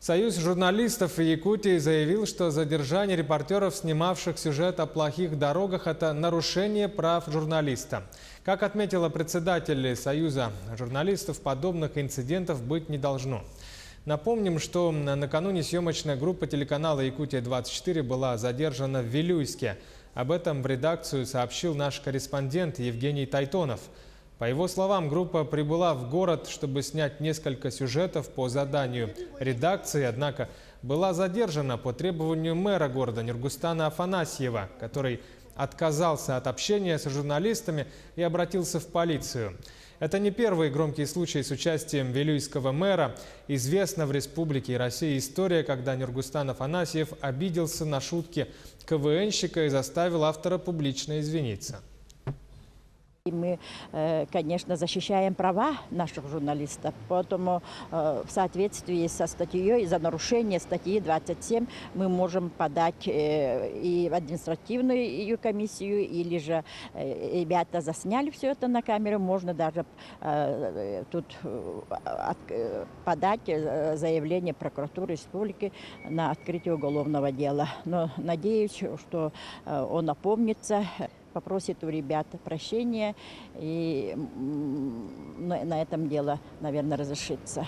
Союз журналистов Якутии заявил, что задержание репортеров, снимавших сюжет о плохих дорогах, это нарушение прав журналиста. Как отметила председатель Союза журналистов, подобных инцидентов быть не должно. Напомним, что накануне съемочная группа телеканала «Якутия-24» была задержана в Вилюйске. Об этом в редакцию сообщил наш корреспондент Евгений Тайтонов. По его словам, группа прибыла в город, чтобы снять несколько сюжетов по заданию редакции, однако была задержана по требованию мэра города Нургустана Афанасьева, который отказался от общения с журналистами и обратился в полицию. Это не первый громкий случай с участием вилюйского мэра. Известна в Республике Россия история, когда Нургустан Афанасьев обиделся на шутки КВНщика и заставил автора публично извиниться. Мы, конечно, защищаем права наших журналистов, поэтому в соответствии со статьей, за нарушение статьи 27 мы можем подать и в административную комиссию, или же ребята засняли все это на камеру, можно даже тут подать заявление прокуратуры республики на открытие уголовного дела. Но надеюсь, что он опомнится, попросит у ребят прощения, и на этом дело, наверное, разрешится.